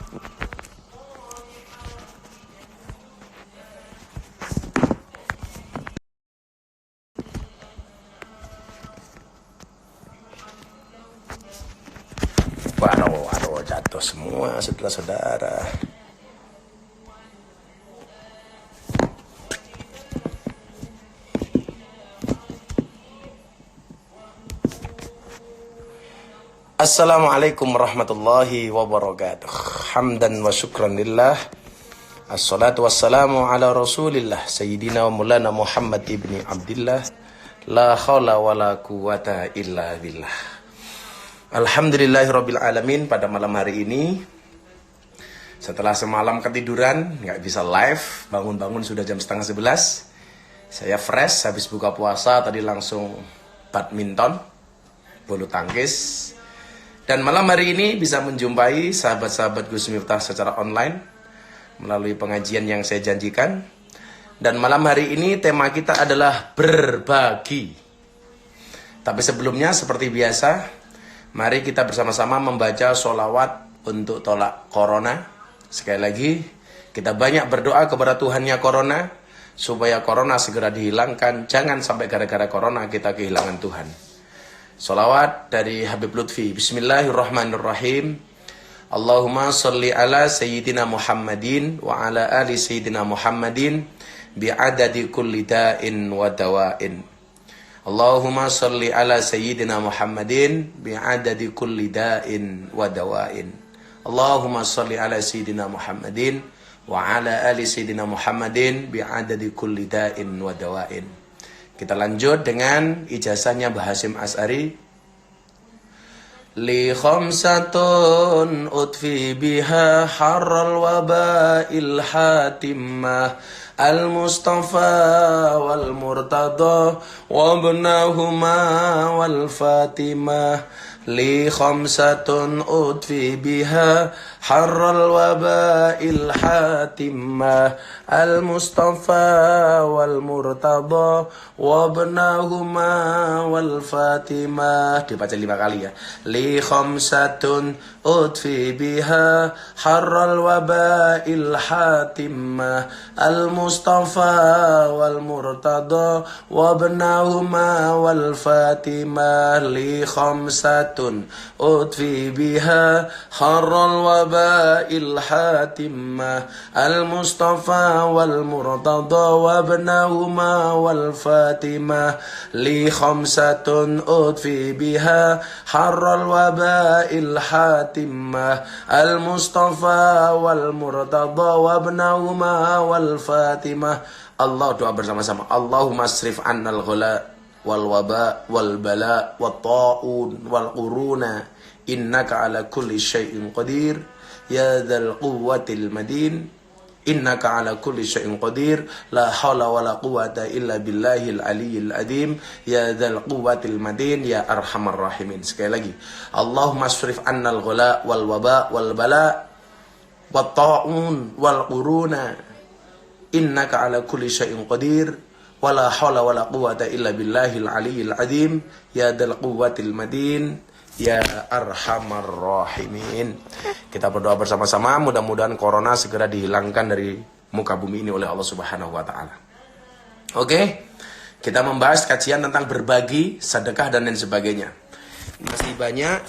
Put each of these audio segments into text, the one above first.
Waduh, jatuh semua saudara-saudara. Assalamualaikum warahmatullahi wabarakatuh. Hamdan wa syukran lillah. Assalatu wassalamu ala rasulillah Sayyidina wa mulana Muhammad ibni Abdillah. La khawla wa la quwata illa billah. Alhamdulillahirabbil alamin. Pada malam hari ini, setelah semalam ketiduran, nggak bisa live, bangun-bangun sudah jam 10:30. Saya fresh, habis buka puasa, tadi langsung badminton, bulu tangkis. Dan malam hari ini bisa menjumpai sahabat-sahabat Gus Miftah secara online melalui pengajian yang saya janjikan. Dan malam hari ini tema kita adalah berbagi. Tapi sebelumnya seperti biasa, mari kita bersama-sama membaca sholawat untuk tolak corona. Sekali lagi, kita banyak berdoa kepada Tuhannya corona, supaya corona segera dihilangkan. Jangan sampai gara-gara corona kita kehilangan Tuhan. Sholawat dari Habib Lutfi. Bismillahirrahmanirrahim. Allahumma sholli ala Sayyidina Muhammadin wa ala ali Sayyidina Muhammadin bi'adadi kulli da'in wa dawa'in. Allahumma sholli ala Sayyidina Muhammadin bi'adadi kulli da'in wa dawa'in. Allahumma sholli ala Sayyidina Muhammadin wa ala ali Sayyidina Muhammadin bi'adadi kulli da'in wa dawa'in. Kita lanjut dengan ijazahnya Mbah Hasyim Asy'ari. Li khamsatun utfi biha harral waba'il hatimah al-mustafa wal murtada wa ibnahuma wal fatimah. Li khamsatun utfi biha harral waba'il hatimah al-mustafa wal murtada wa ibnahuma wal fatimah. Dibaca 5 kali ya. Li khamsatun utfi biha harral waba'il hatimah al-mustafa wal murtada wa ibnahuma wal fatimah. Li khamsatun utfi biha harral waba'il hatimah al-mustafa wal murtada wa ibnahuma wal fatimah. Li khamsatun utfi biha harral waba'il hatimah al-mustafa wal murtada wa ibnahuma wal fatimah. Allah, doa bersama-sama. Allahumma asrif annal ghala wal waba wal bala wat ta'un wal quruna innaka ala kulli syai'in qadir ya dzal quwwatil madin. Innaka ala kulli syai'in qadir la haula wala quwata illa billahil aliyyil azim ya dzal quwwatil madin ya arhamar rahimin. Sekali lagi, Allahumma asrif annal ghala wal waba wal bala wat ta'un wal quruna innaka ala kulli syai'in qadir wala haula wala quwata illa billahil aliyyil azim ya dzal quwwatil madin ya arhamar rahimin. Kita berdoa bersama-sama, mudah-mudahan corona segera dihilangkan dari muka bumi ini oleh Allah Subhanahu wa taala. Oke, kita membahas kajian tentang berbagi, sedekah dan lain sebagainya. Masih banyak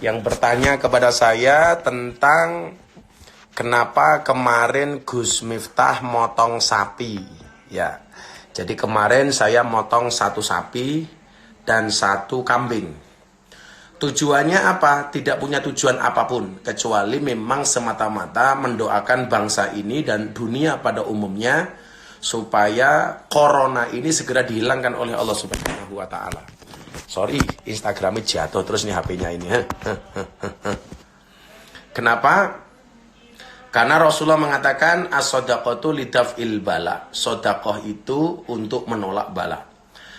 yang bertanya kepada saya tentang kenapa kemarin Gus Miftah motong sapi. Ya. Jadi kemarin saya motong 1 sapi dan 1 kambing. Tujuannya apa? Tidak punya tujuan apapun, kecuali memang semata-mata mendoakan bangsa ini dan dunia pada umumnya supaya corona ini segera dihilangkan oleh Allah Subhanahu wa taala. Sorry, Instagramnya jatuh terus nih HP-nya ini. Kenapa? Karena Rasulullah mengatakan as-shadaqatu lidaf'il bala. Sedekah itu untuk menolak bala.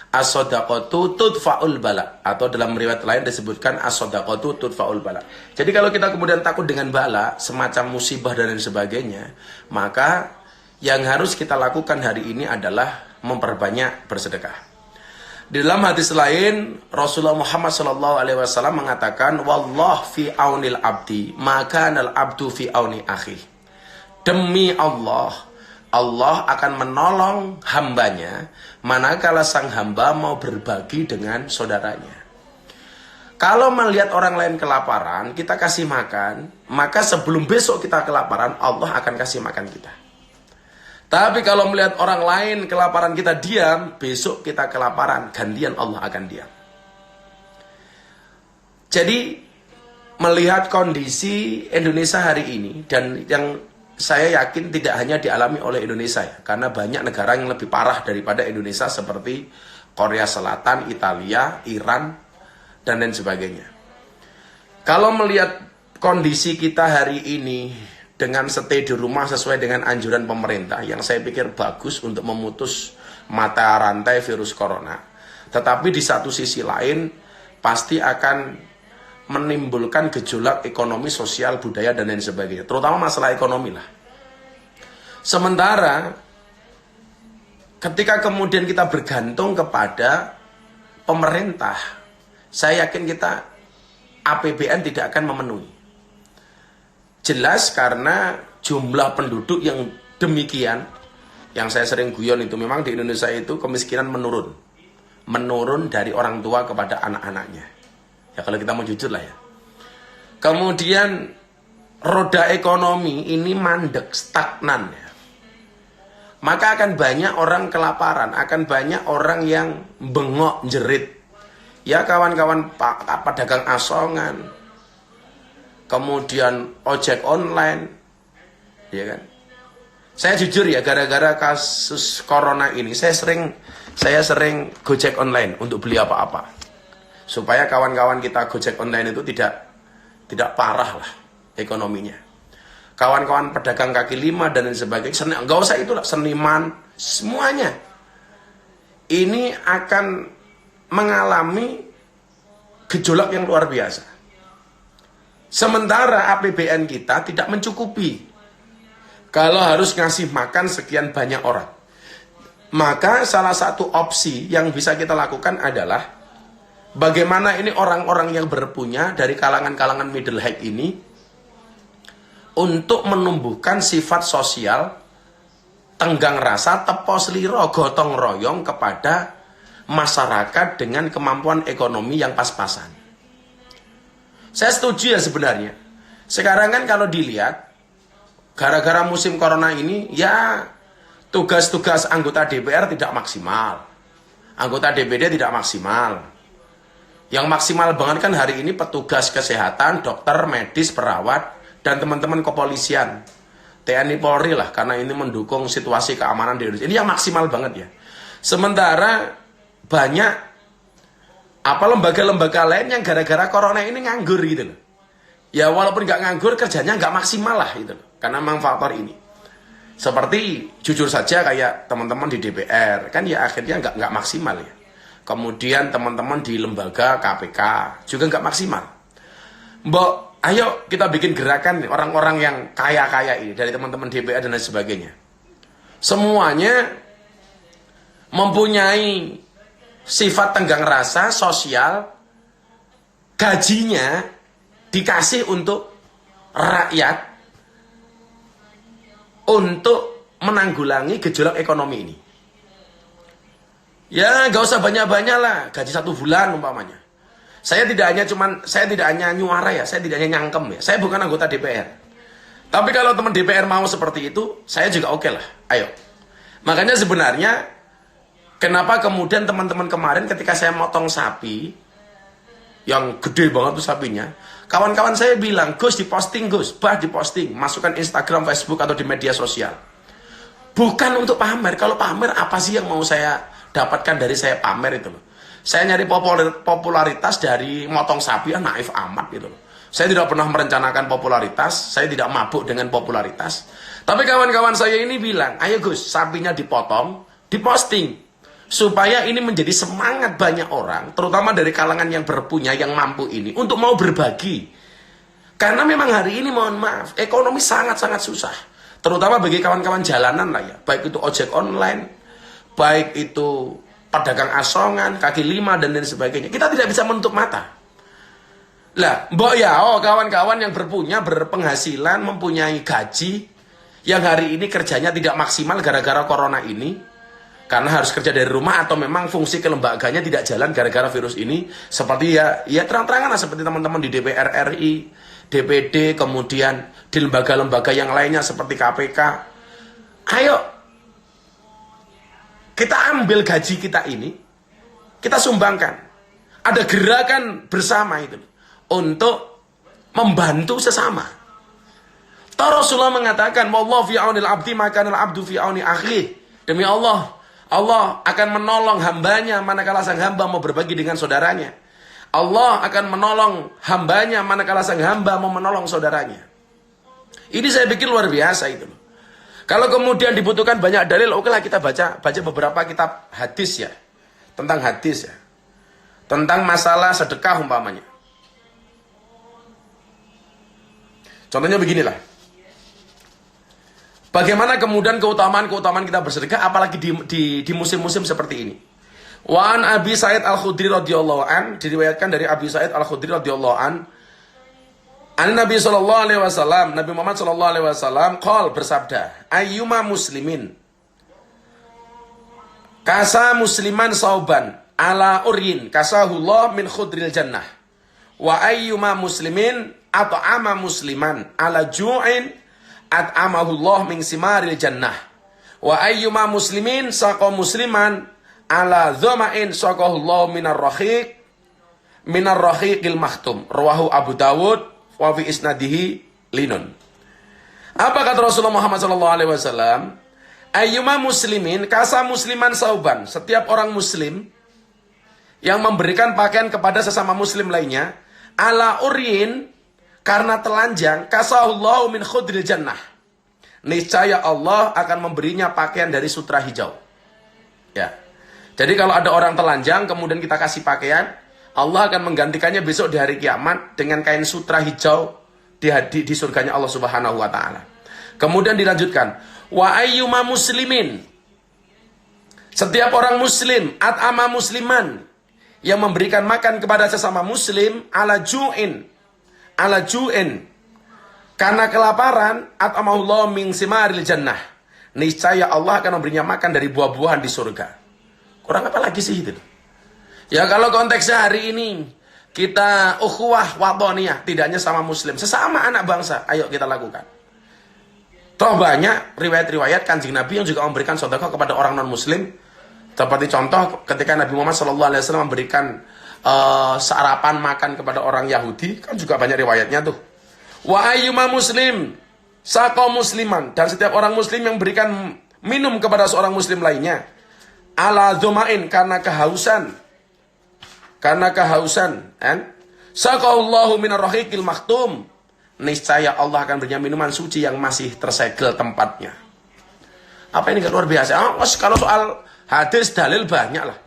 As-shadaqatu tudfa'ul bala, atau dalam riwayat lain disebutkan as-shadaqatu tudfa'ul bala. Jadi kalau kita kemudian takut dengan bala, semacam musibah dan lain sebagainya, maka yang harus kita lakukan hari ini adalah memperbanyak bersedekah. Di dalam hadis lain, Rasulullah Muhammad SAW mengatakan, Wallah fi aunil abdi, maka al abdu fi auni akhi. Demi Allah, Allah akan menolong hambanya manakala sang hamba mau berbagi dengan saudaranya. Kalau melihat orang lain kelaparan, kita kasih makan, maka sebelum besok kita kelaparan, Allah akan kasih makan kita. Tapi kalau melihat orang lain kelaparan kita diam, besok kita kelaparan, gantian Allah akan diam. Jadi melihat kondisi Indonesia hari ini, dan yang saya yakin tidak hanya dialami oleh Indonesia ya, karena banyak negara yang lebih parah daripada Indonesia seperti Korea Selatan, Italia, Iran, dan lain sebagainya. Kalau melihat kondisi kita hari ini dengan stay di rumah sesuai dengan anjuran pemerintah, yang saya pikir bagus untuk memutus mata rantai virus corona, tetapi di satu sisi lain pasti akan menimbulkan gejolak ekonomi, sosial, budaya, dan lain sebagainya, terutama masalah ekonomi lah. Sementara ketika kemudian kita bergantung kepada pemerintah, saya yakin kita APBN tidak akan memenuhi. Jelas karena jumlah penduduk yang demikian, yang saya sering guyon itu, memang di Indonesia itu kemiskinan menurun. Menurun dari orang tua kepada anak-anaknya. Ya kalau kita mau jujur lah ya. Kemudian roda ekonomi ini mandek, stagnan ya. Maka akan banyak orang kelaparan, akan banyak orang yang bengok, jerit. Ya kawan-kawan pedagang asongan, kemudian ojek online, ya kan. Saya jujur ya, gara-gara kasus corona ini, saya sering gojek online untuk beli apa-apa, supaya kawan-kawan kita gojek online itu tidak parah lah ekonominya. Kawan-kawan pedagang kaki lima dan lain sebagainya, nggak usah itulah, seniman, semuanya ini akan mengalami gejolak yang luar biasa. Sementara APBN kita tidak mencukupi. Kalau harus ngasih makan sekian banyak orang, maka salah satu opsi yang bisa kita lakukan adalah bagaimana ini orang-orang yang berpunya dari kalangan-kalangan middle height ini untuk menumbuhkan sifat sosial, tenggang rasa, tepo seliro, gotong royong kepada masyarakat dengan kemampuan ekonomi yang pas-pasan. Saya setuju ya sebenarnya. Sekarang kan kalau dilihat, gara-gara musim corona ini, ya tugas-tugas anggota DPR tidak maksimal. Anggota DPD tidak maksimal. Yang maksimal banget kan hari ini petugas kesehatan, dokter, medis, perawat, dan teman-teman kepolisian. TNI Polri lah, karena ini mendukung situasi keamanan di Indonesia. Ini yang maksimal banget ya. Sementara banyak lembaga-lembaga lain yang gara-gara corona ini nganggur gitu loh. Ya walaupun nggak nganggur, kerjanya nggak maksimal lah gitu loh, karena memang faktor ini. Seperti jujur saja kayak teman-teman di DPR kan ya akhirnya nggak maksimal ya. Kemudian teman-teman di lembaga KPK juga nggak maksimal. Mbok, ayo kita bikin gerakan orang-orang yang kaya-kaya ini dari teman-teman DPR dan lain sebagainya. Semuanya mempunyai sifat tenggang rasa sosial, gajinya dikasih untuk rakyat untuk menanggulangi gejolak ekonomi ini. Ya gak usah banyak-banyak lah, gaji 1 bulan umpamanya. Saya tidak hanya nyuara ya, saya tidak hanya nyangkem ya. Saya bukan anggota DPR. Tapi kalau teman DPR mau seperti itu, saya juga oke lah. Ayo. Makanya sebenarnya kenapa kemudian teman-teman kemarin ketika saya motong sapi, yang gede banget tuh sapinya, kawan-kawan saya bilang, Gus diposting Gus, bah diposting, masukkan Instagram, Facebook atau di media sosial. Bukan untuk pamer. Kalau pamer apa sih yang mau saya dapatkan dari saya pamer itu loh. Saya nyari popularitas dari motong sapi, naif amat gitu loh. Saya tidak pernah merencanakan popularitas, saya tidak mabuk dengan popularitas. Tapi kawan-kawan saya ini bilang, ayo Gus, sapinya dipotong, diposting. Supaya ini menjadi semangat banyak orang, terutama dari kalangan yang berpunya, yang mampu ini, untuk mau berbagi. Karena memang hari ini, mohon maaf, ekonomi sangat-sangat susah. Terutama bagi kawan-kawan jalanan lah ya, baik itu ojek online, baik itu pedagang asongan, kaki lima, dan lain sebagainya. Kita tidak bisa menutup mata. Lah, mbok ya, kawan-kawan yang berpenghasilan, mempunyai gaji, yang hari ini kerjanya tidak maksimal gara-gara corona ini, karena harus kerja dari rumah atau memang fungsi kelembaganya tidak jalan gara-gara virus ini, seperti ya terang-terangan lah, seperti teman-teman di DPR RI, DPD, kemudian di lembaga-lembaga yang lainnya seperti KPK. Ayo, kita ambil gaji kita ini, kita sumbangkan. Ada gerakan bersama itu untuk membantu sesama. Toh Rasulullah mengatakan, wallahu fi aunil abdi maka al-abdu fi auni akhi. Demi Allah, Allah akan menolong hambanya manakala sang hamba mau berbagi dengan saudaranya. Allah akan menolong hambanya manakala sang hamba mau menolong saudaranya. Ini saya pikir luar biasa itu. Kalau kemudian dibutuhkan banyak dalil, oke lah kita baca beberapa kitab hadis ya. Tentang hadis ya. Tentang masalah sedekah umpamanya. Contohnya beginilah. Bagaimana kemudian keutamaan kita bersedekah, apalagi di musim-musim seperti ini. Wa an Abi Sa'id Al-Khudri radhiyallahu an, diriwayatkan dari Abi Sa'id Al-Khudri radhiyallahu an, Nabi sallallahu alaihi wasallam, Nabi Muhammad sallallahu alaihi wasallam qol bersabda, ayyuma muslimin kasa musliman sauban ala uryin kasahullah min khudril jannah wa ayyuma muslimin at'ama musliman ala ju'in at'amahullah min simaril jannah wa ayyuma muslimin saqa musliman ala dhama'in saqahullah minar rahiqil mahtum rawahu Abu Dawud wa fi isnadihi linun. Apa kata Rasulullah Muhammad sallallahu alaihi wasallam? Ayyuma muslimin kasa musliman sauban, setiap orang muslim yang memberikan pakaian kepada sesama muslim lainnya ala uryin, karena telanjang, kasahullahu min khudril jannah, niscaya Allah akan memberinya pakaian dari sutra hijau. Ya. Jadi kalau ada orang telanjang kemudian kita kasih pakaian, Allah akan menggantikannya besok di hari kiamat dengan kain sutra hijau di surganya Allah Subhanahu wa taala. Kemudian dilanjutkan, wa ayyuma muslimin, setiap orang muslim, at'ama musliman, yang memberikan makan kepada sesama muslim ala ju'in, karena kelaparan, at'amahullah min simaril jannah, niscaya Allah akan memberinya makan dari buah-buahan di surga. Kurang apa lagi sih itu? Ya kalau konteksnya hari ini kita ukhuwah watoniyah, tidak hanya sama muslim, sesama anak bangsa, ayo kita lakukan. Toh banyak riwayat-riwayat Kanjeng Nabi yang juga memberikan sedekah kepada orang non muslim. Seperti contoh ketika Nabi Muhammad SAW memberikan sarapan makan kepada orang Yahudi, kan juga banyak riwayatnya tuh. Wa ayyuma muslim saqa musliman, dan setiap orang muslim yang berikan minum kepada seorang muslim lainnya ala dhumain, karena kehausan, saqallahu minar rahiqil maktum, niscaya Allah akan berinya minuman suci yang masih tersegel tempatnya. Apa ini gak luar biasa? Kalau soal hadis dalil banyak lah.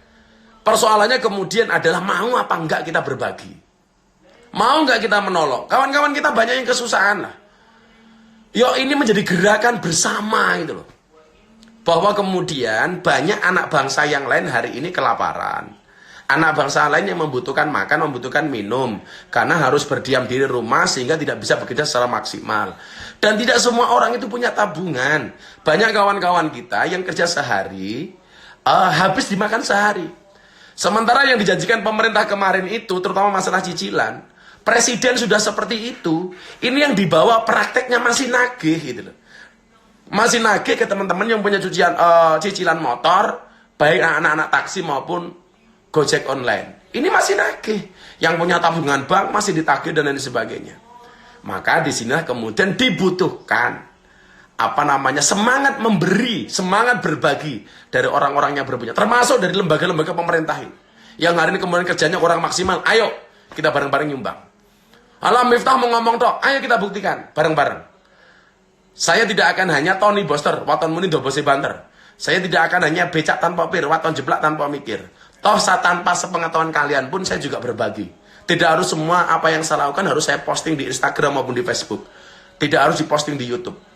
Persoalannya kemudian adalah mau apa enggak kita berbagi. Mau enggak kita menolong. Kawan-kawan kita banyak yang kesusahan lah. Yo, ini menjadi gerakan bersama itu loh. Bahwa kemudian banyak anak bangsa yang lain hari ini kelaparan. Anak bangsa lain yang membutuhkan makan, membutuhkan minum. Karena harus berdiam diri rumah sehingga tidak bisa bekerja secara maksimal. Dan tidak semua orang itu punya tabungan. Banyak kawan-kawan kita yang kerja sehari, habis dimakan sehari. Sementara yang dijanjikan pemerintah kemarin itu, terutama masalah cicilan, presiden sudah seperti itu. Ini yang dibawa prakteknya masih nagih gitu loh. Masih nagih ke teman-teman yang punya cicilan motor, baik anak-anak taksi maupun Gojek online. Ini masih nagih. Yang punya tabungan bank masih ditagih dan lain sebagainya. Maka di sini kemudian dibutuhkan semangat memberi, semangat berbagi dari orang-orang yang berpunya, termasuk dari lembaga-lembaga pemerintah ini. Yang hari ini kemudian kerjanya kurang maksimal, ayo kita bareng-bareng nyumbang. Alam Miftah mau ngomong toh, ayo kita buktikan bareng-bareng. Saya tidak akan hanya Tony Boster, waton muni dobose banter. Saya tidak akan hanya becak tanpa pir, waton jeblak tanpa mikir. Toh tanpa sepengetahuan kalian pun saya juga berbagi. Tidak harus semua apa yang saya lakukan harus saya posting di Instagram maupun di Facebook. Tidak harus diposting di YouTube.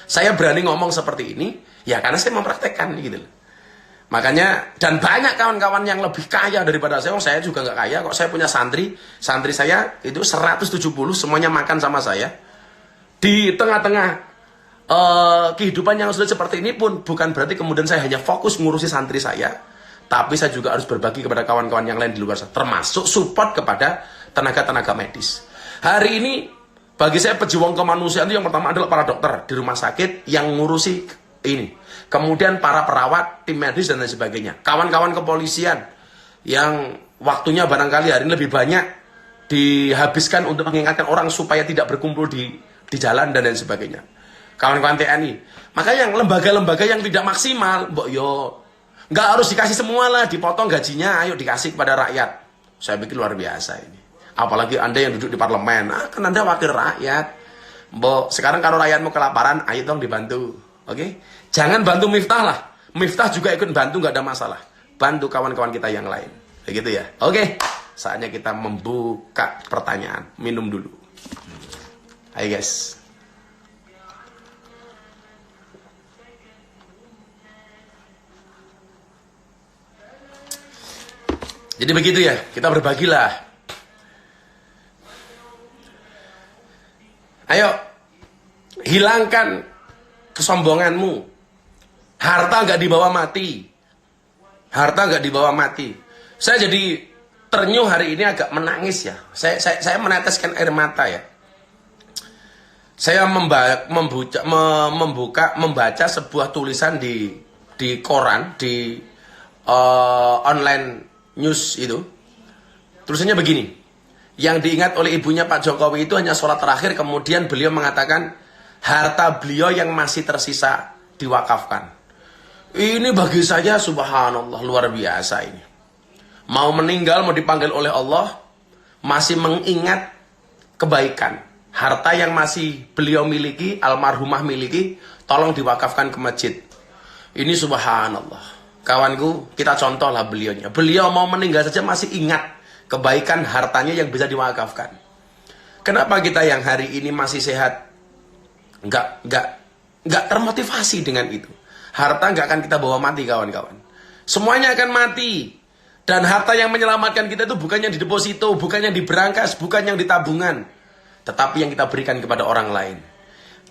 Saya berani ngomong seperti ini, ya karena saya mempraktekkan gitu. Makanya, dan banyak kawan-kawan yang lebih kaya daripada saya. Saya juga nggak kaya kok. Saya punya santri saya itu 170 semuanya makan sama saya. Di tengah-tengah kehidupan yang sudah seperti ini pun bukan berarti kemudian saya hanya fokus ngurusi santri saya, tapi saya juga harus berbagi kepada kawan-kawan yang lain di luar sana, termasuk support kepada tenaga-tenaga medis. Hari ini bagi saya pejuang kemanusiaan itu yang pertama adalah para dokter di rumah sakit yang ngurusi ini, kemudian para perawat, tim medis dan lain sebagainya, kawan-kawan kepolisian yang waktunya barangkali hari ini lebih banyak dihabiskan untuk mengingatkan orang supaya tidak berkumpul di jalan dan lain sebagainya, kawan-kawan TNI. Makanya yang lembaga-lembaga yang tidak maksimal, mbok yo nggak harus dikasih semua lah, dipotong gajinya, ayo dikasih kepada rakyat. Saya pikir luar biasa ini. Apalagi Anda yang duduk di parlemen, kan Anda wakil rakyat. Mbok, sekarang kalau rakyatmu kelaparan, ayo dong dibantu. Oke? Jangan bantu Miftah lah. Miftah juga ikut bantu, nggak ada masalah. Bantu kawan-kawan kita yang lain. Begitu ya. Oke? Saatnya kita membuka pertanyaan. Minum dulu. Hai guys. Jadi begitu ya, kita berbagilah. Ayo, hilangkan kesombonganmu. Harta nggak dibawa mati. Harta nggak dibawa mati. Saya jadi ternyuh hari ini agak menangis ya. Saya meneteskan air mata ya. Saya membaca sebuah tulisan di koran, di online news itu. Tulisannya begini. Yang diingat oleh ibunya Pak Jokowi itu hanya sholat terakhir, kemudian beliau mengatakan harta beliau yang masih tersisa diwakafkan. Ini bagi saya subhanallah luar biasa ini. Mau meninggal, mau dipanggil oleh Allah, masih mengingat kebaikan. Harta yang masih beliau miliki, almarhumah miliki, tolong diwakafkan ke masjid. Ini subhanallah. Kawanku, kita contohlah beliaunya. Beliau mau meninggal saja masih ingat kebaikan hartanya yang bisa diwakafkan. Kenapa kita yang hari ini masih sehat nggak termotivasi dengan itu? Harta nggak akan kita bawa mati kawan-kawan. Semuanya akan mati. Dan harta yang menyelamatkan kita itu bukan yang di deposito, bukan yang di berangkas, bukan yang di tabungan, tetapi yang kita berikan kepada orang lain,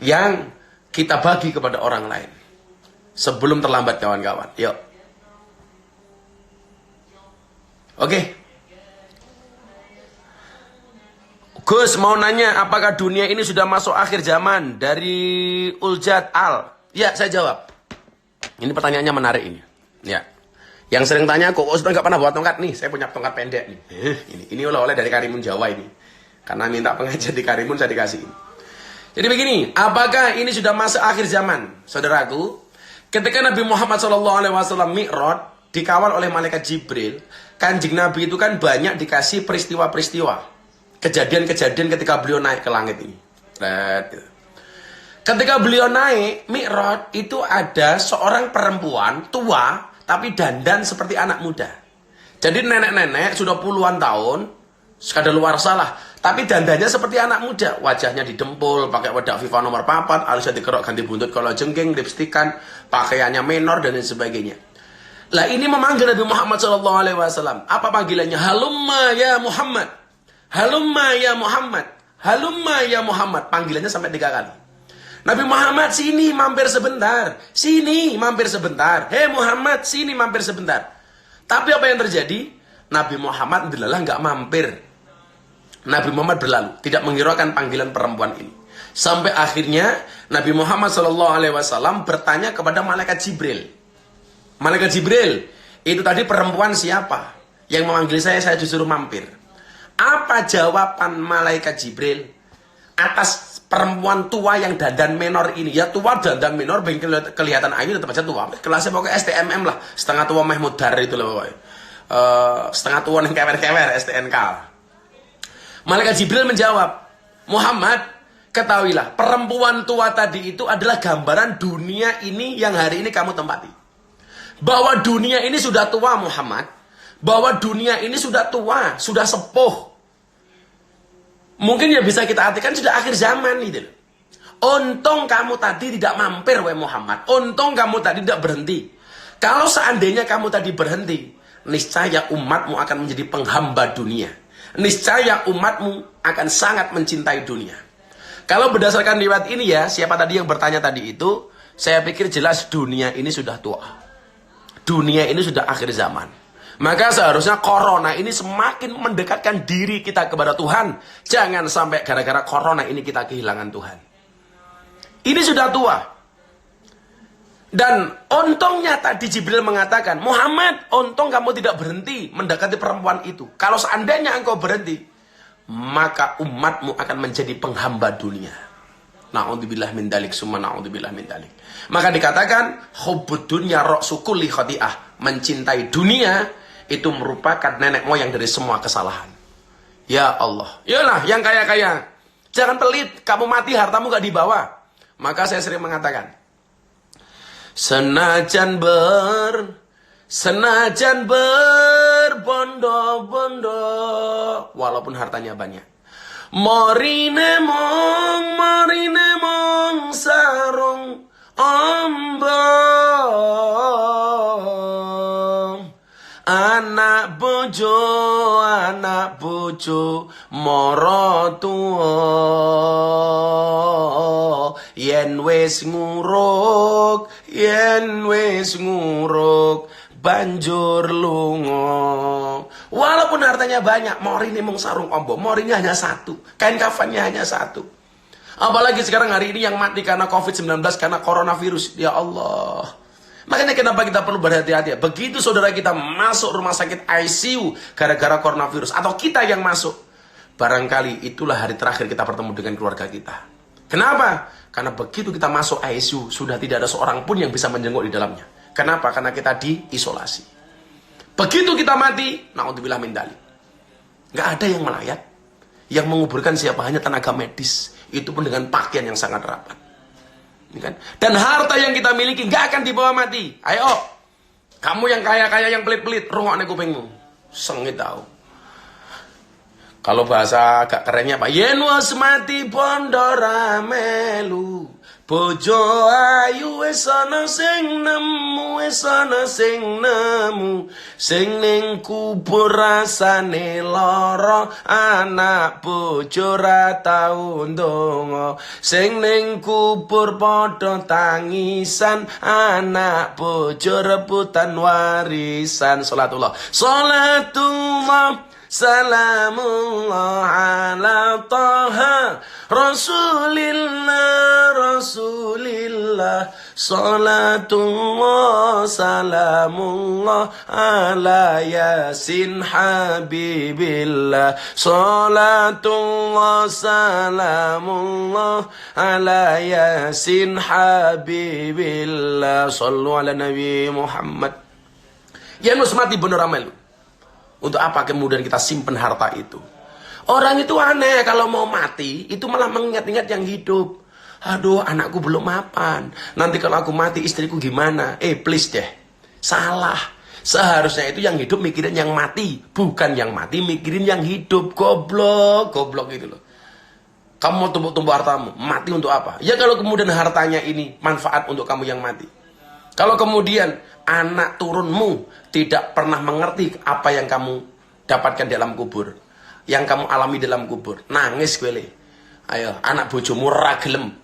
yang kita bagi kepada orang lain. Sebelum terlambat kawan-kawan. Yuk. Oke. Gus mau nanya, apakah dunia ini sudah masuk akhir zaman? Dari Uljad Al. Ya, saya jawab. Ini pertanyaannya menarik ini. Ya. Yang sering tanya, kok sudah nggak pernah bawa tongkat? Nih, saya punya tongkat pendek nih. Ini oleh-oleh dari Karimun Jawa ini. Karena minta pengajar di Karimun, saya dikasih. Jadi begini, apakah ini sudah masuk akhir zaman? Saudaraku, ketika Nabi Muhammad SAW Mi'raj, dikawal oleh malaikat Jibril, Kanjeng Nabi itu kan banyak dikasih peristiwa-peristiwa. Kejadian-kejadian ketika beliau naik ke langit ini. Ketika beliau naik Mi'raj, itu ada seorang perempuan tua tapi dandan seperti anak muda. Jadi nenek-nenek sudah puluhan tahun, kadaluarsa lah, tapi dandannya seperti anak muda. Wajahnya didempul, pakai wadah Viva nomor 4, alisnya dikerok ganti buntut kalau jengking, lipstikan, pakaiannya menor dan lain sebagainya. Lah ini memanggil Nabi Muhammad SAW. Apa panggilannya? Halumma ya Muhammad. Halumma ya Muhammad. Halumma ya Muhammad. Panggilannya sampai 3 kali. Nabi Muhammad, sini mampir sebentar. Sini mampir sebentar. Hei Muhammad, sini mampir sebentar. Tapi apa yang terjadi? Nabi Muhammad adalah nggak mampir. Nabi Muhammad berlalu, tidak menghiraukan panggilan perempuan ini. Sampai akhirnya Nabi Muhammad SAW bertanya kepada malaikat Jibril. Malaikat Jibril, itu tadi perempuan siapa? Yang memanggil saya disuruh mampir. Apa jawaban malaikat Jibril atas perempuan tua yang dandan menor ini? Ya tua dandan menor, kelihatan ayu tetap aja tua. Kelasnya pokoknya STMM lah, setengah tua Mahmud Dar itu loh pokoknya. Setengah tua yang kewer-kewer STNK. Malaikat Jibril menjawab, Muhammad, ketahuilah perempuan tua tadi itu adalah gambaran dunia ini yang hari ini kamu tempati. Bahwa dunia ini sudah tua Muhammad. Bahwa dunia ini sudah tua, sudah sepuh. Mungkin ya bisa kita artikan sudah akhir zaman gitu. Untung kamu tadi tidak mampir wahai Muhammad. Untung kamu tadi tidak berhenti. Kalau seandainya kamu tadi berhenti, niscaya umatmu akan menjadi penghamba dunia. Niscaya umatmu akan sangat mencintai dunia. Kalau berdasarkan riwayat ini ya, siapa tadi yang bertanya tadi itu, saya pikir jelas dunia ini sudah tua. Dunia ini sudah akhir zaman. Maka seharusnya corona ini semakin mendekatkan diri kita kepada Tuhan. Jangan sampai gara-gara corona ini kita kehilangan Tuhan. Ini sudah tua. Dan untungnya tadi Jibril mengatakan, Muhammad, untung kamu tidak berhenti mendekati perempuan itu. Kalau seandainya engkau berhenti, maka umatmu akan menjadi penghamba dunia. Na'udzubillah min dalik, summa na'udzubillah min dalik. Maka dikatakan, hubbud dunya ra'su kulli khati'ah. Mencintai dunia itu merupakan nenek moyang dari semua kesalahan. Ya Allah. Yalah, yang kaya-kaya. Jangan pelit, kamu mati hartamu gak dibawa. Maka saya sering mengatakan, Senajan berbondo-bondo, walaupun hartanya banyak. Morine mong sarung ombong. Anak bojo mara tuwa. Yen wis nguruk banjur lunga. Walaupun hartanya banyak, morine mung sarung ombo, morine hanya satu, kain kafannya hanya satu. Apalagi sekarang hari ini yang mati karena COVID-19, karena coronavirus. Ya Allah. Makanya kenapa kita perlu berhati-hati. Begitu saudara kita masuk rumah sakit ICU gara-gara coronavirus, atau kita yang masuk, barangkali itulah hari terakhir kita bertemu dengan keluarga kita. Kenapa? Karena begitu kita masuk ICU, sudah tidak ada seorang pun yang bisa menjenguk di dalamnya. Kenapa? Karena kita diisolasi. Begitu kita mati, na'udzubillah min dzalik, nggak ada yang melayat. Yang menguburkan siapa? Hanya tenaga medis. Itu pun dengan pakaian yang sangat rapat. Dan harta yang kita miliki nggak akan dibawa mati. Ayo, kamu yang kaya-kaya, yang pelit-pelit, rungokne kupingmu. Sengit tahu. Kalau bahasa agak kerennya apa? Yen was mati bondo ramelu, bojo ayu wis ana sing nemu, sing ning kubur rasane lara, anak bojo ra tau ndonga, sing ning kubur padha tangisan, anak bojo rebutan warisan. Salatullah Salamullah ala taha Rasulillah Salatullah salamullah ala yasin habibillah Salatullah salamullah ala yasin habibillah Sallu ala Nabi Muhammad. Ya nusmati bener amal. Untuk apa kemudian kita simpen harta itu? Orang itu aneh, kalau mau mati, itu malah mengingat-ingat yang hidup. Aduh, anakku belum mapan. Nanti kalau aku mati, istriku gimana? Please deh. Salah. Seharusnya itu yang hidup mikirin yang mati. Bukan yang mati mikirin yang hidup. Goblok gitu loh. Kamu mau tumbuk-tumbuk hartamu. Mati untuk apa? Ya kalau kemudian hartanya ini manfaat untuk kamu yang mati. Kalau kemudian anak turunmu tidak pernah mengerti apa yang kamu dapatkan dalam kubur, yang kamu alami dalam kubur, nangis gue. Ayo, anak bojomu ra gelem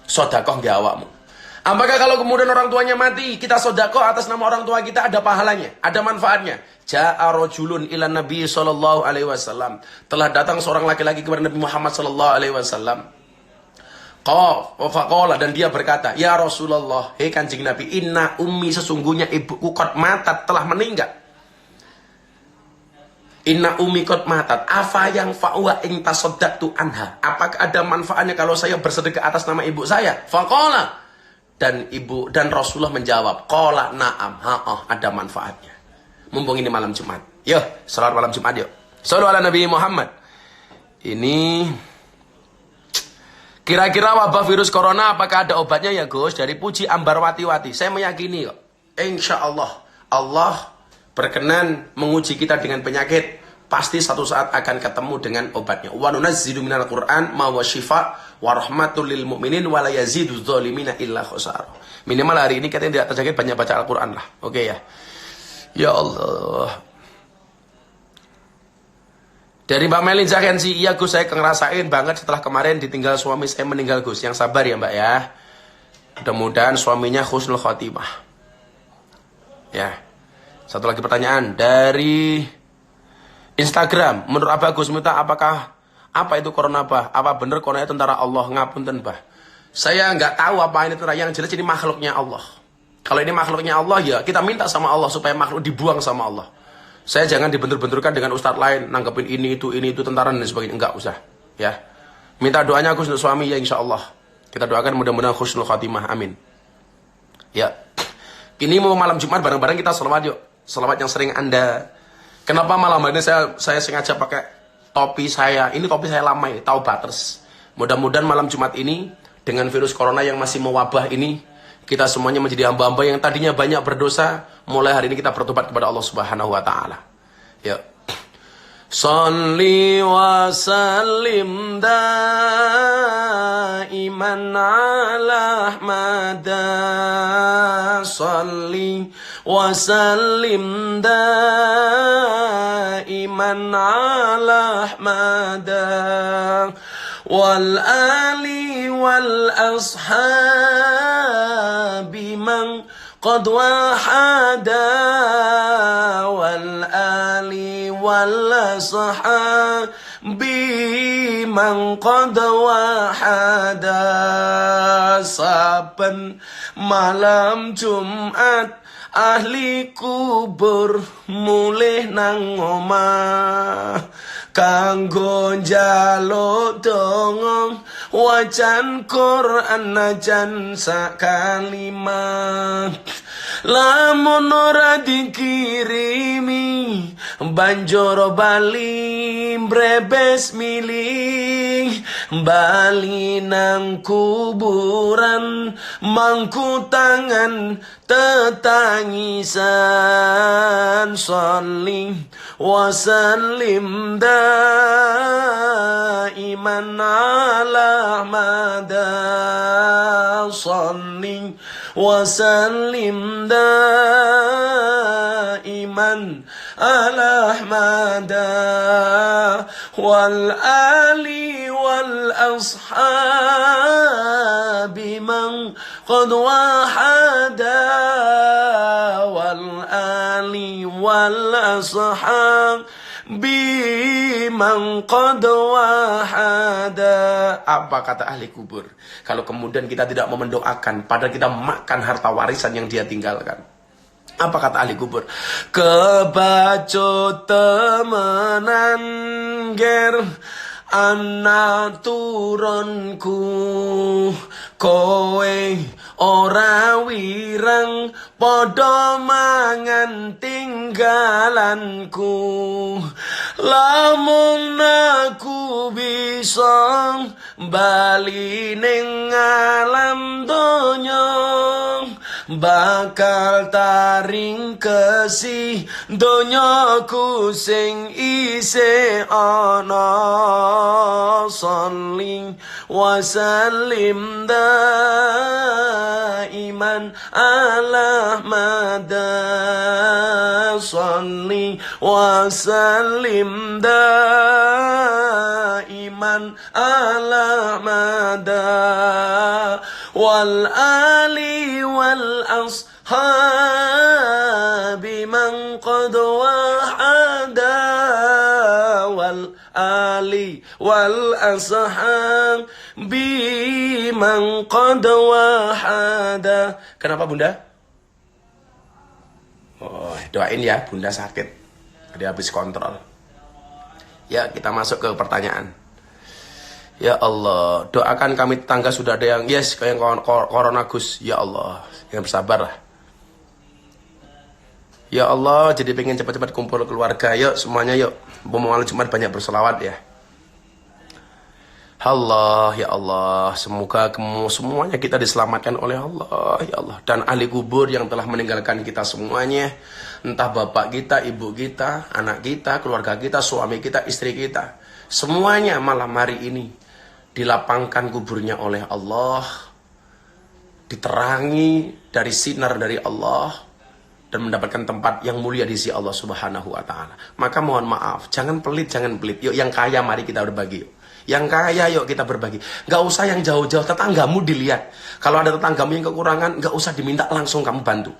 sedekah nggih awakmu. Apakah kalau kemudian orang tuanya mati, kita sedekah atas nama orang tua kita, ada pahalanya, ada manfaatnya? Ja'a rajulun ila Nabi sallallahu alaihi wasallam. Telah datang seorang laki-laki kepada Nabi Muhammad sallallahu alaihi wasallam. Faqala, dan dia berkata, ya Rasulullah, hei Kanjeng Nabi, inna ummi, sesungguhnya ibuku qad matat, telah meninggal. Inna ummi qad matat, afa yang fa'wa in tasaddaqtu anha, apakah ada manfaatnya kalau saya bersedekah atas nama ibu saya? Faqala, dan Rasulullah menjawab, qala na'am, ada manfaatnya. Mumpung ini malam Jumat, yuk salat malam Jumat yuk. Shallu ala Nabi Muhammad. Ini kira-kira wabah virus corona apakah ada obatnya ya Gus? Dari Puji Ambarwati-wati. Saya meyakini kok. Insya Allah. Allah berkenan menguji kita dengan penyakit. Pasti satu saat akan ketemu dengan obatnya. Wa nunazzilu minal Qur'an ma wa syifa wa rahmatul lil mu'minin wa la yaziduz zalimina illa khasara. Minimal hari ini katanya tidak terjangkit, banyak baca Al-Qur'an lah. Oke ya. Ya Allah. Dari Mbak Melin Zakensi, iya Gus, saya ngerasain banget setelah kemarin ditinggal suami saya meninggal Gus. Yang sabar ya Mbak ya. Mudah-mudahan suaminya husnul khotimah. Ya. Satu lagi pertanyaan dari Instagram. Menurut Abah Gus Miftah, apa itu corona Bah? Apa benar corona itu tentara Allah? Ngapunten Bah. Saya nggak tahu apa ini tentara, yang jelas ini makhluknya Allah. Kalau ini makhluknya Allah ya kita minta sama Allah supaya makhluk dibuang sama Allah. Saya jangan dibentur-benturkan dengan ustadz lain, nanggepin ini itu tentara dan sebagainya. Enggak usah, ya. Minta doanya Gus untuk suami ya insya Allah. Kita doakan mudah-mudahan husnul khatimah, amin. Ya. Ini mau malam Jumat bareng-bareng kita selawat yuk. Selawat yang sering Anda. Kenapa malam ini saya sengaja pakai topi saya. Ini topi saya lama ya, Taubaters. Mudah-mudahan malam Jumat ini dengan virus corona yang masih mewabah ini, kita semuanya menjadi hamba-hamba yang tadinya banyak berdosa, mulai hari ini kita bertobat kepada Allah Subhanahu wa taala. Ya. Shalli wa sallim daiman ala Ahmad. Shalli wa sallim daiman ala Ahmad. Wal ali wal ashabi man qad wahada, wal ali wal ashabi man qad wahada. Saben malam Jumat ahli kubur mulih nang omah kanggo njaluk donga wajan Quran najan sak kalimat. Lamun ora dikirimi banjur bali brebes milih bali nang kuburan mangku tangan tetangisan. Shalli wa sallim daiman ala Ahmad. Shalli wa sallim daiman ala Ahmad. Wal ali wal ashabi man qad wahada, wal ali wal ashabi man qad wahada. Apa kata ahli kubur? Kalau kemudian kita tidak mau mendoakan, padahal kita makan harta warisan yang dia tinggalkan. Apa kata ahli kubur? Kebacut temenan ger anak turunku, kowe ora wirang padha mangan tinggalanku. Lamun aku bisa bali ning alam donya, bakal taring kesi donyaku sing isih ana. Shalli wa sallim daiman ala Ahmad. Shalli wa sallim daiman ala Ahmad. Wal ali wal ashabi man qad wahada, wal ali wal ashabi man qad wahada. Kenapa Bunda? Oh, doain ya, Bunda sakit. Dia habis kontrol. Ya, kita masuk ke pertanyaan. Ya Allah, doakan kami tetangga sudah ada yang yes kayak corona Gus. Ya Allah, yang bersabar lah. Ya Allah, jadi pengen cepat-cepat kumpul keluarga. Yuk semuanya yuk. Malam Jumat banyak berselawat ya. Allah, ya Allah, semoga semuanya kita diselamatkan oleh Allah, ya Allah. Dan ahli kubur yang telah meninggalkan kita semuanya, entah bapak kita, ibu kita, anak kita, keluarga kita, suami kita, istri kita, semuanya malam hari ini dilapangkan kuburnya oleh Allah, diterangi dari sinar dari Allah, dan mendapatkan tempat yang mulia di sisi Allah Subhanahu wa Ta'ala. Maka mohon maaf, jangan pelit, jangan pelit. Yuk, yang kaya mari kita berbagi. Yuk. Yang kaya yuk kita berbagi. Gak usah yang jauh-jauh, tetanggamu dilihat. Kalau ada tetanggamu yang kekurangan, gak usah diminta, langsung kamu bantu.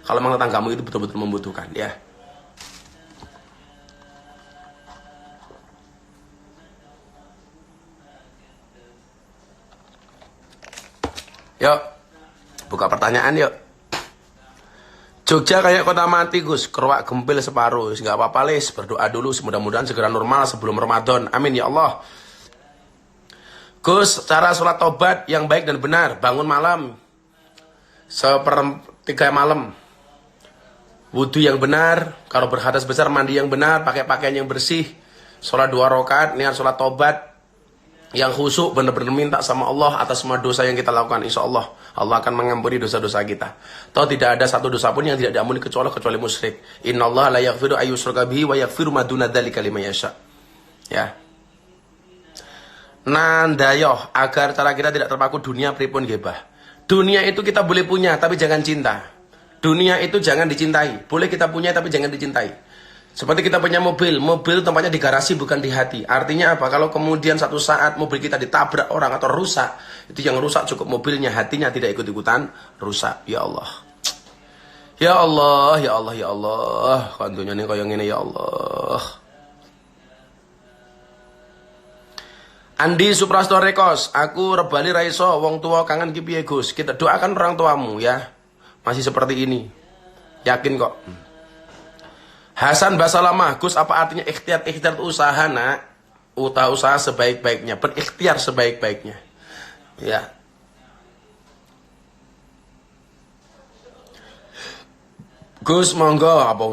Kalau memang tetanggamu itu betul-betul membutuhkan, ya. Yuk, buka pertanyaan yuk. Jogja kayak kota mati Gus, keruak gempil separuh. Gak apa-apa les, berdoa dulu, mudah-mudahan segera normal sebelum Ramadan. Amin ya Allah. Gus, cara sholat tobat yang baik dan benar, bangun malam, 1/3 malam, wudhu yang benar, kalau berhadas besar mandi yang benar, pakai pakaian yang bersih, sholat 2 rakaat, niat sholat tobat, yang khusyuk benar-benar minta sama Allah atas semua dosa yang kita lakukan. Insya Allah Allah akan mengampuni dosa-dosa kita. Toh tidak ada satu dosa pun yang tidak diampuni kecuali musyrik. Innallaha la yaghfiru ayyushraka bihi wa yaghfiru ma duna dzalika liman yasha. Ya. Nandayoh agar cara kita tidak terpaku dunia pripun gebah. Dunia itu kita boleh punya tapi jangan cinta. Dunia itu jangan dicintai. Boleh kita punya tapi jangan dicintai. Seperti kita punya mobil tempatnya di garasi bukan di hati. Artinya apa? Kalau kemudian satu saat mobil kita ditabrak orang atau rusak, itu yang rusak cukup mobilnya, hatinya tidak ikut-ikutan rusak. Ya Allah. Ya Allah, ya Allah, ya Allah. Kantunya nih kayak gini ya Allah. Andi Suprasto Rekos, aku rebali raiso, wong tua kangen ki piye Gus. Kita doakan orang tuamu ya. Masih seperti ini. Yakin kok. Hasan Basalamah, Gus apa artinya ikhtiar usaha nak? Usaha sebaik-baiknya, berikhtiar sebaik-baiknya. Ya. Gus monggo apa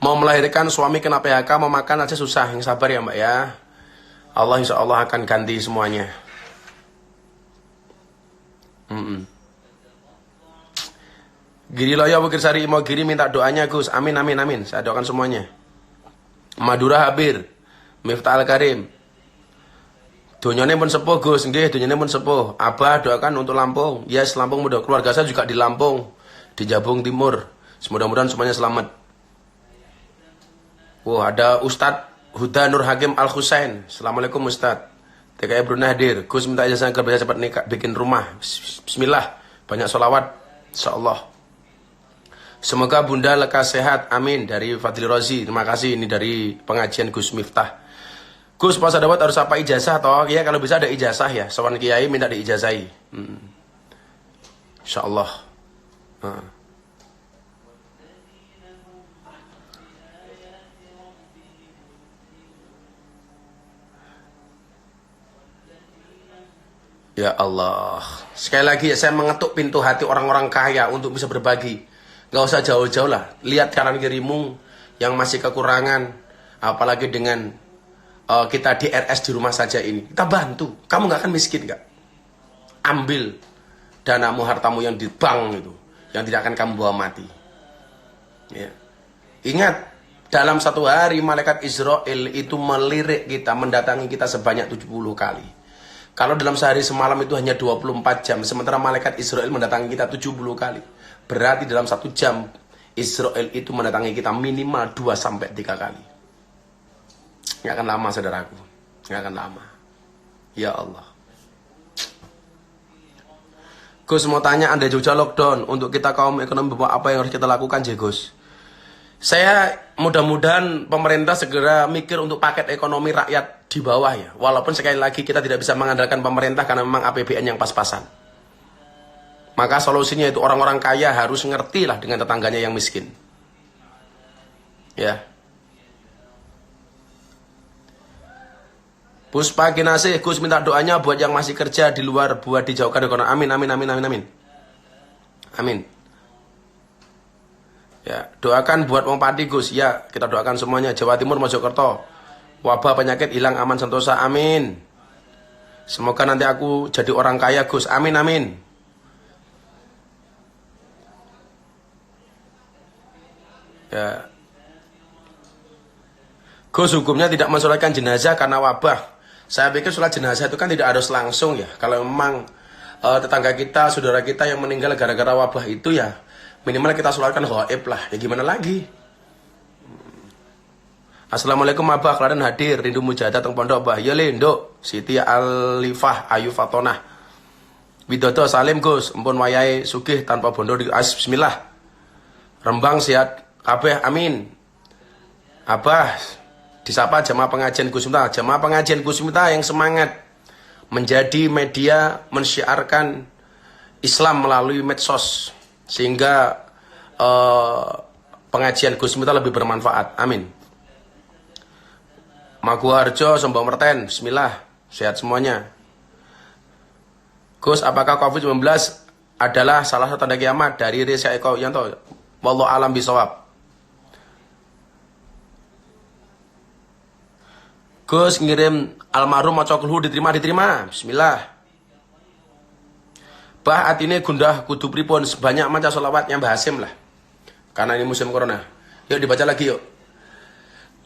mau melahirkan suami kena PHK, mau makan aja susah. Yang sabar ya Mbak ya. Allah insya Allah akan ganti semuanya. Giri Loyo Bukir Sari Imo Giri minta doanya Gus. Amin amin amin. Saya doakan semuanya. Madura Habir, Miftah Al Karim. Donyane pun sepuh Gus, nggih, donyane pun sepuh. Abah doakan untuk Lampung. Yes, Lampung mudah. Keluarga saya juga di Lampung, di Jabung Timur. Mudah-mudahan semuanya selamat. Wah, ada Ustadz Huda Nur Hakim Al Husain. Assalamualaikum Ustadz. TKI Brunei hadir. Gus minta ijazah agar bisa cepat nikah, bikin rumah. Bismillah. Banyak sholawat. Insyaallah. Semoga Bunda lekas sehat. Amin. Dari Fadli Rozi. Terima kasih. Ini dari pengajian Gus Miftah. Gus pas dapat harus apa ijazah toh? Ya kalau bisa ada ijazah ya. Sowan kiai minta diijazahi. Insyaallah. Ya Allah. Sekali lagi saya mengetuk pintu hati orang-orang kaya untuk bisa berbagi. Gak usah jauh-jauh lah. Lihat kanan kirimu yang masih kekurangan. Apalagi dengan kita di RS di rumah saja ini. Kita bantu. Kamu gak akan miskin gak? Ambil danamu, hartamu yang di bank itu. Yang tidak akan kamu bawa mati. Ya. Ingat. Dalam satu hari malaikat Israel itu melirik kita. Mendatangi kita sebanyak 70 kali. Kalau dalam sehari semalam itu hanya 24 jam. Sementara malaikat Israel mendatangi kita 70 kali. Berarti dalam 1 jam Israel itu mendatangi kita minimal 2-3 kali. Nggak akan lama saudaraku. Nggak akan lama. Ya Allah. Gus mau tanya, Anda Jogja lockdown. Untuk kita kaum ekonomi bapak apa yang harus kita lakukan Gus? Saya mudah-mudahan pemerintah segera mikir untuk paket ekonomi rakyat di bawah ya. Walaupun sekali lagi kita tidak bisa mengandalkan pemerintah karena memang APBN yang pas-pasan. Maka solusinya itu orang-orang kaya harus ngerti lah dengan tetangganya yang miskin. Ya. Puspa Kinasih, Gus minta doanya buat yang masih kerja di luar, buat dijauhkan dari corona. Amin, amin, amin, amin, amin. Amin. Ya, doakan buat wong Pati Gus. Ya, kita doakan semuanya. Jawa Timur, Mojokerto. Wabah penyakit hilang, aman, sentosa. Amin. Semoga nanti aku jadi orang kaya Gus. Amin, amin. Ya. Gus hukumnya tidak mensolatkan jenazah karena wabah. Saya pikir sholat jenazah itu kan tidak harus langsung ya. Kalau memang tetangga kita, saudara kita yang meninggal gara-gara wabah itu ya minimal kita sholatkan ghaib lah. Ya gimana lagi? Assalamualaikum Abah, kalian hadir rindu mujahadah teng pondok Abah. Ya Lendok, Siti Alifah Ayu Fatonah. Widodo Salim Gus, empun wayahe sugih tanpa bondo di bismillah. Rembang sehat kabeh amin. Abah disapa jamaah pengajian Gus Miftah. Jamaah pengajian Gus Miftah yang semangat menjadi media mensyiarkan Islam melalui medsos sehingga pengajian Gus Miftah lebih bermanfaat. Amin. Maguwarjo Sombong Merten, bismillah, sehat semuanya. Gus, apakah COVID-19 adalah salah satu tanda kiamat? Dari Reza Eko Yanto. Wallahu alam bisawab. Gus ngirim almarhum maca kulhu diterima. Bismillah. Bah atine gundah kudu pripun sebanyak maca sholawatnya Mbah Hasim lah. Karena ini musim corona. Yuk dibaca lagi yuk.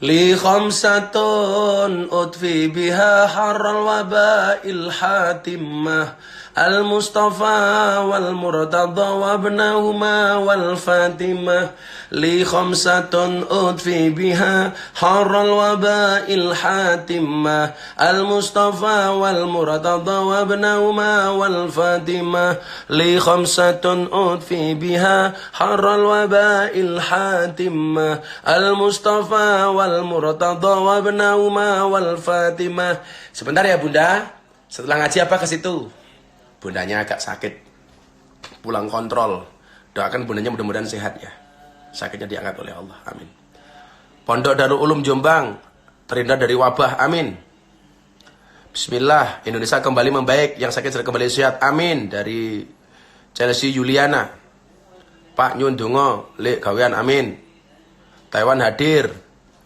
Li khamsatun utfi biha harral waba'il hatimah al-Mustafa wal Murtada wa ibnahuma wal Fatimah. Li khamsatun utfi biha harral waba'il hatimah al-Mustafa wal Murtada wa ibnahuma wal Fatimah. Li khamsatun utfi biha harral waba'il hatimah al-Mustafa wal Murtada wa ibnahuma wal Fatimah. Sebentar ya Bunda. Setelah ngaji apa ke situ? Bundanya agak sakit. Pulang kontrol. Doakan bundanya mudah-mudahan sehat ya. Sakitnya diangkat oleh Allah. Amin. Pondok Darul Ulum Jombang terhindar dari wabah. Amin. Bismillah. Indonesia kembali membaik. Yang sakit sudah kembali sehat. Amin. Dari Chelsea Juliana. Pak Nyun Dongo Lek Gawean. Amin. Taiwan hadir.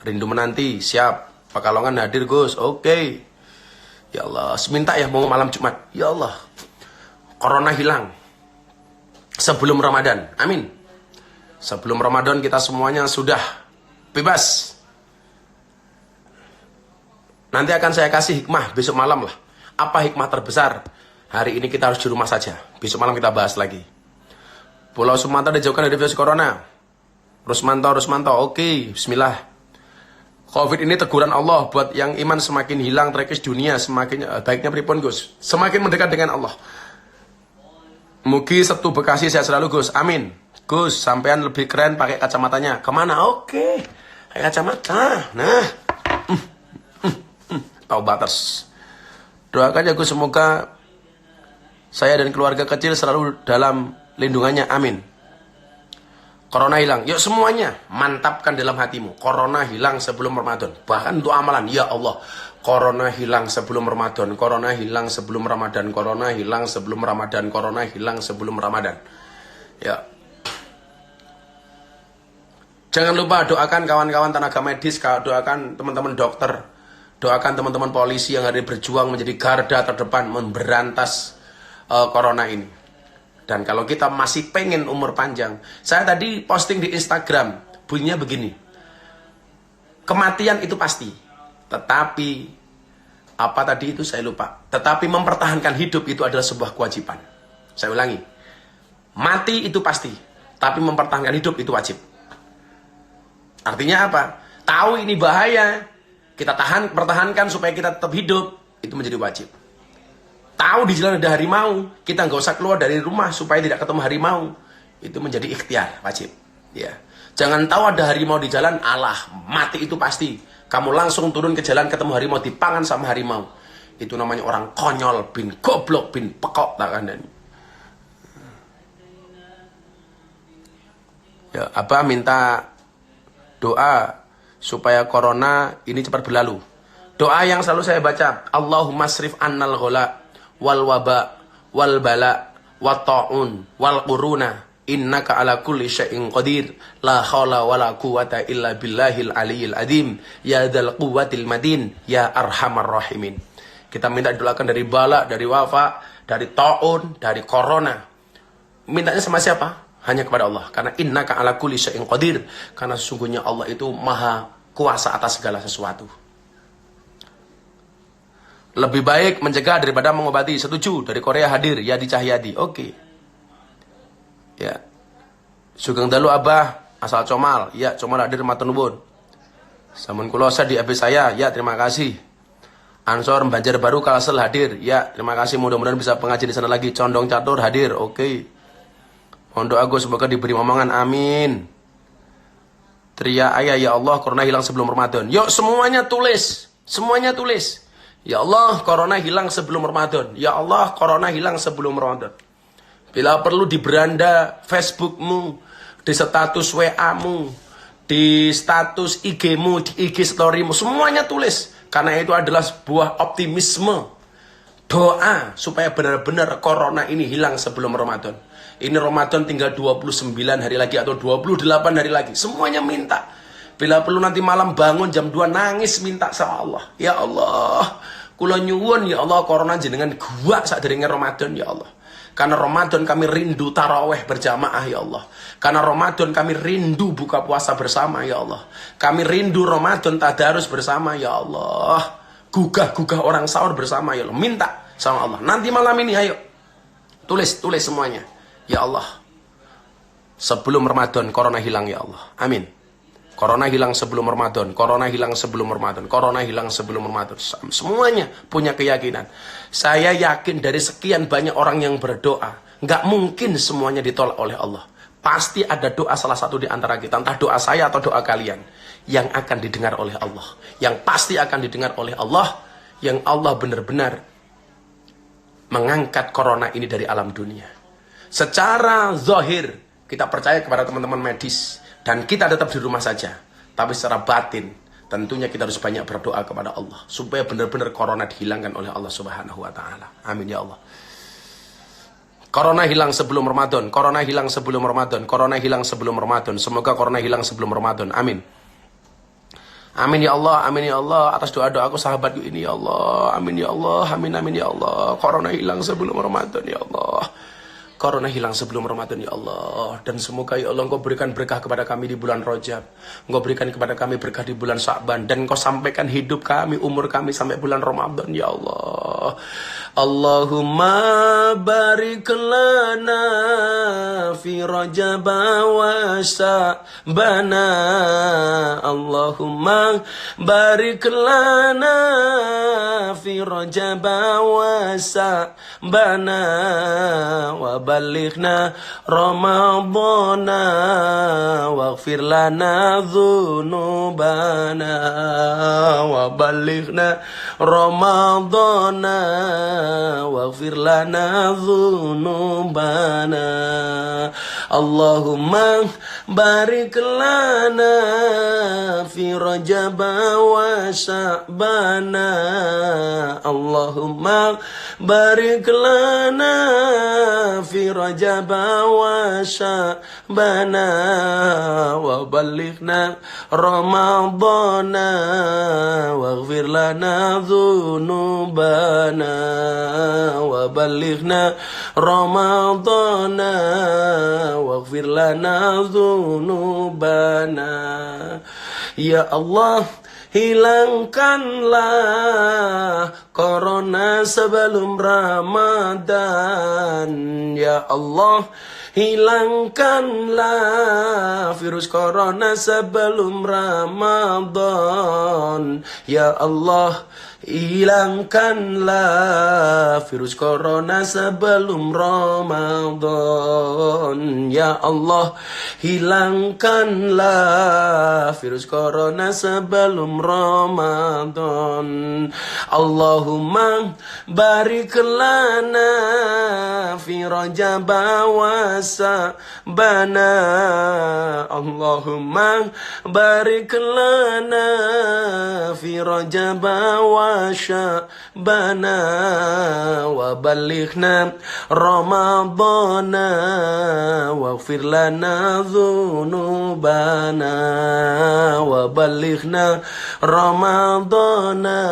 Rindu menanti. Siap. Pekalongan hadir Gus. Oke. Ya Allah. Seminta ya mau malam Jumat. Ya Allah. Corona hilang. Sebelum Ramadan. Amin. Sebelum Ramadan kita semuanya sudah bebas. Nanti akan saya kasih hikmah besok malam lah. Apa hikmah terbesar? Hari ini kita harus di rumah saja. Besok malam kita bahas lagi. Pulau Sumatera dijauhkan dari virus corona. Rusmanto. Oke. Bismillah. COVID ini teguran Allah buat yang iman semakin hilang terkikis dunia. Semakin baiknya pripun Gus? Semakin mendekat dengan Allah. Mugi Setu Bekasi sehat selalu Gus. Amin. Gus, sampean lebih keren pakai kacamatanya. Kemana? Oke. Pakai kacamata. Nah. Taubaters. Doakan ya Gus, semoga saya dan keluarga kecil selalu dalam lindungannya. Amin. Corona hilang. Yuk semuanya mantapkan dalam hatimu. Corona hilang sebelum Ramadan. Bahkan untuk amalan. Ya Allah. Corona hilang sebelum Ramadan. Corona hilang sebelum Ramadan. Corona hilang sebelum Ramadan. Corona hilang sebelum Ramadan. Ya. Jangan lupa doakan kawan-kawan tenaga medis, doakan teman-teman dokter, doakan teman-teman polisi yang hari berjuang menjadi garda terdepan memberantas corona ini. Dan kalau kita masih pengen umur panjang, saya tadi posting di Instagram, bunyinya begini. Kematian itu pasti, tetapi apa tadi itu saya lupa. Tetapi mempertahankan hidup itu adalah sebuah kewajiban. Saya ulangi, mati itu pasti, tapi mempertahankan hidup itu wajib. Artinya apa? Tahu ini bahaya, kita pertahankan supaya kita tetap hidup, itu menjadi wajib. Tahu di jalan ada harimau, kita nggak usah keluar dari rumah supaya tidak ketemu harimau, itu menjadi ikhtiar, wajib. Ya, jangan tahu ada harimau di jalan, alah, mati itu pasti. Kamu langsung turun ke jalan ketemu harimau, dipangan sama harimau. Itu namanya orang konyol, bin goblok, bin pekok, tak kandani. Ya, apa minta doa supaya corona ini cepat berlalu. Doa yang selalu saya baca, Allahumma srif annal ghala wal waba wal bala wat taun wal quruna innaka ala kulli syai'in qadir la haula wala quwata illa billahil aliyil azim ya dzal quwwatil madin ya arhamar rahimin. Kita minta doakan dari bala, dari wafa, dari taun, dari corona. Mintanya sama siapa? Hanya kepada Allah. Karena innaka ala kulli syai'in qadir. Karena sesungguhnya Allah itu maha kuasa atas segala sesuatu. Lebih baik mencegah daripada mengobati. Setuju? Dari Korea hadir, Yadi Cahyadi. Oke. Ya. Sugeng dalu Abah, asal Comal. Ya, Comal hadir matur nuwun. Sampun kula di AB saya. Ya, terima kasih. Ansor Banjarbaru Kalsel hadir. Ya, terima kasih. Mudah-mudahan bisa pengajian di sana lagi. Condong Catur hadir. Oke. Pondok Agus semoga diberi omongan. Amin. Tria Ayah, ya Allah, corona hilang sebelum Ramadan. Yuk, semuanya tulis. Semuanya tulis. Ya Allah, corona hilang sebelum Ramadan. Ya Allah, corona hilang sebelum Ramadan. Bila perlu di beranda Facebookmu, di status WA-mu, di status IG-mu, di IG story-mu, semuanya tulis. Karena itu adalah sebuah optimisme, doa supaya benar-benar corona ini hilang sebelum Ramadan. Ini Ramadan tinggal 29 hari lagi atau 28 hari lagi. Semuanya minta. Bila perlu nanti malam bangun jam 2 nangis minta sama Allah. Ya Allah, kula nyuwun ya Allah corona jenengan gua sadurunge Ramadan ya Allah. Karena Ramadan kami rindu taraweh berjamaah ya Allah. Karena Ramadan kami rindu buka puasa bersama ya Allah. Kami rindu Ramadan tadarus bersama ya Allah. Gugah-gugah orang sahur bersama ya Allah. Minta sama Allah. Nanti malam ini ayo. Tulis semuanya. Ya Allah. Sebelum Ramadan corona hilang ya Allah. Amin. Corona hilang sebelum Ramadan, corona hilang sebelum Ramadan, corona hilang sebelum Ramadan. Semuanya punya keyakinan. Saya yakin dari sekian banyak orang yang berdoa, nggak mungkin semuanya ditolak oleh Allah. Pasti ada doa salah satu di antara kita, entah doa saya atau doa kalian, yang akan didengar oleh Allah. Yang pasti akan didengar oleh Allah, yang Allah benar-benar mengangkat corona ini dari alam dunia. Secara zahir, kita percaya kepada teman-teman medis, dan kita tetap di rumah saja. Tapi secara batin, tentunya kita harus banyak berdoa kepada Allah. Supaya benar-benar corona dihilangkan oleh Allah Subhanahu wa Ta'ala. Amin ya Allah. Corona hilang sebelum Ramadan. Corona hilang sebelum Ramadan. Corona hilang sebelum Ramadan. Semoga corona hilang sebelum Ramadan. Amin. Amin ya Allah. Amin ya Allah. Atas doa-doaku sahabatku ini ya Allah. Amin ya Allah. Amin amin ya Allah. Corona hilang sebelum Ramadan ya Allah. Corona hilang sebelum Ramadan ya Allah. Dan semoga ya Allah Engkau berikan berkah kepada kami di bulan Rajab. Engkau berikan kepada kami berkah di bulan Sya'ban. Dan Engkau sampaikan hidup kami, umur kami sampai bulan Ramadan ya Allah. Allahumma barik lana fi Rajab wa Sya'bana. Allahumma barik lana fi Rajab wa Sya'bana. Wa balighna Ramadana waghfir lana dzunubana. Wa balighna Ramadana waghfir lana dzunubana. Allahumma barik lana fi Rajab wa Sya'bana. Allahumma barik lana fi Rajab wa Sya'bana. Wa balighna Ramadana waghfir lana dzunubana. Wa balighna Ramadana waghfir lana dzunubana. Ya Allah, hilangkanlah corona sebelum Ramadan. Ya Allah, hilangkanlah virus corona sebelum Ramadan. Ya Allah, hilangkanlah virus corona sebelum Ramadan. Ya Allah, hilangkanlah virus corona sebelum Ramadan. Allahumma barik lana fi Rajab wa Sya'bana. Allahumma barik lana fi Rajab wa Sya'bana. Wa balighna Ramadana waghfir lana dzunubana. Wa balighna Ramadana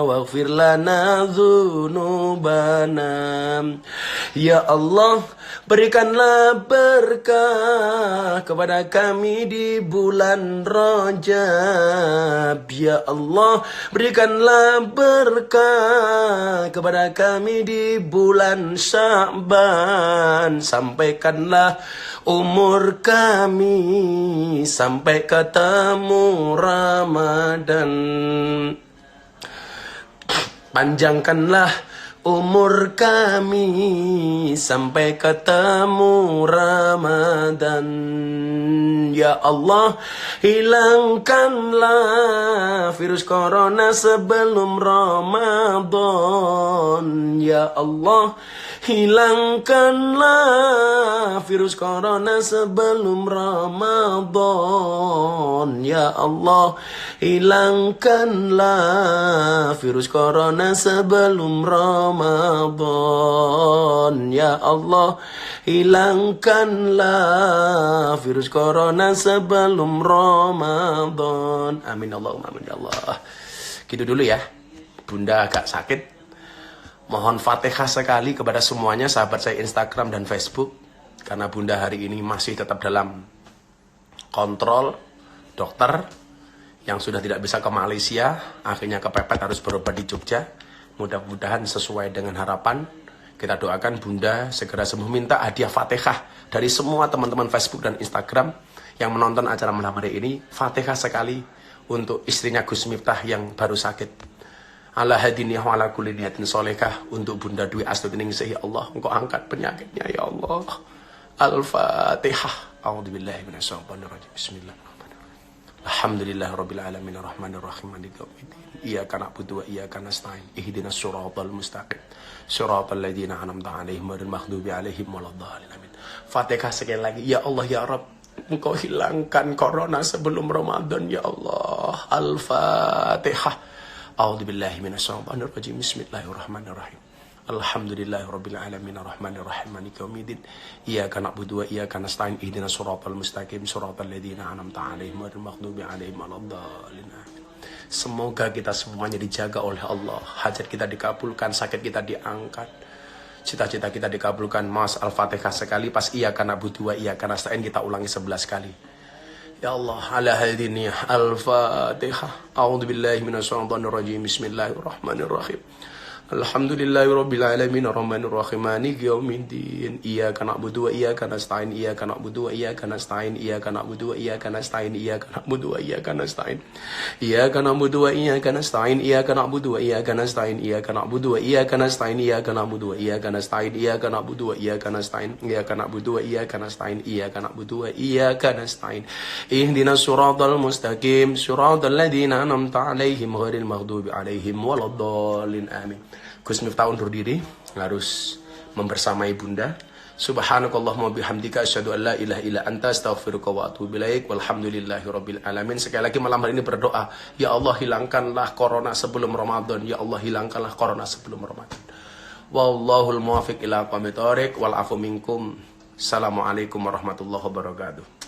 waghfir lana dzunubana. Ya Allah, berikanlah berkah kepada kami di bulan Rajab. Ya Allah, berikanlah berkah kepada kami di bulan Sya'ban. Sampaikanlah umur kami sampai ketemu Ramadan. Panjangkanlah umur kami sampai ketemu Ramadan. Ya Allah, hilangkanlah virus corona sebelum Ramadan. Ya Allah, hilangkanlah virus corona sebelum Ramadan. Ya Allah, hilangkanlah virus corona sebelum Ramadan. Ya Allah, hilangkanlah virus corona sebelum Ramadan. Amin Allahumma amin ya Allah. Gitu dulu ya. Bunda agak sakit. Mohon Fatihah sekali kepada semuanya sahabat saya Instagram dan Facebook. Karena Bunda hari ini masih tetap dalam kontrol dokter yang sudah tidak bisa ke Malaysia. Akhirnya kepepet harus berobat di Jogja. Mudah-mudahan sesuai dengan harapan. Kita doakan Bunda segera sembuh. Minta hadiah Fatihah dari semua teman-teman Facebook dan Instagram yang menonton acara malam hari ini. Fatihah sekali untuk istrinya Gus Miftah yang baru sakit. Ala hadini wa ala kulli niyatin solehah. Untuk Bunda Dwi Astuningsih, ya Allah, Engkau angkat penyakitnya ya Allah. Al-Fatihah. A'udzubillahi minasyaitonirrajim. Bismillahirrahmanirrahim. Alhamdulillahirabbil alamin arrahmanirrahim maliki yaumiddin. Iyyaka na'budu wa iyyaka nasta'in. Ihdinas siratal mustaqim. Siratal ladzina an'amta 'alaihim ghairil maghdubi 'alaihim waladdallin. Amin. Fatihah sekali lagi. Ya Allah ya Rabb, Engkau hilangkan corona sebelum Ramadan ya Allah. Al-Fatihah. A'udzubillahi minasyaitonirrajim. Bismillahirrahmanirrahim. Alhamdulillahirabbil alamin arrahmanirrahim maliki yaumiddin. Iyyaka na'budu wa iyyaka nasta'in. Ihdinas siratal mustaqim. Siratal ladzina an'amta 'alaihim ghairil maghdubi 'alaihim waladdallin. Semoga kita semuanya dijaga oleh Allah. Hajat kita dikabulkan, sakit kita diangkat, cita-cita kita dikabulkan. Mas Al-Fatihah sekali, pas iyyaka na'budu wa iyyaka nasta'in kita ulangi 11 kali. Ya Allah, ala hadini Al-Fatihah. A'udzubillahi minasyaitonirrajim. Bismillahirrahmanirrahim. Alhamdulillahirabbil alamin arrahmanirrahim maliki yaumiddin. Iyyaka na'budu wa iyyaka nasta'in. Iyyaka na'budu wa iyyaka nasta'in. Iyyaka na'budu wa iyyaka nasta'in. Iyyaka na'budu wa iyyaka nasta'in. Iyyaka na'budu wa iyyaka nasta'in. Iyyaka na'budu wa iyyaka nasta'in. Iyyaka na'budu wa iyyaka nasta'in. Iyyaka na'budu wa iyyaka nasta'in. Iyyaka na'budu wa iyyaka nasta'in. Iyyaka na'budu wa iyyaka nasta'in. Iyyaka na'budu wa iyyaka nasta'in. Ihdinas siratal mustaqim. Siratal ladzina an'amta 'alaihim ghairil maghdubi 'alaihim waladdallin. Amin. Gus Miftah undur diri, harus membersamai Bunda. Subhanakallahumma bihamdika asyhadu an la ilaha illa anta astaghfiruka wa atubu ilaik. Walhamdulillahirabbil alamin. Sekali lagi malam hari ini berdoa, ya Allah hilangkanlah corona sebelum Ramadan. Ya Allah hilangkanlah corona sebelum Ramadan. Wallahul muwaffiq ila aqwamit thoriq wal afu minkum. Assalamualaikum warahmatullahi wabarakatuh.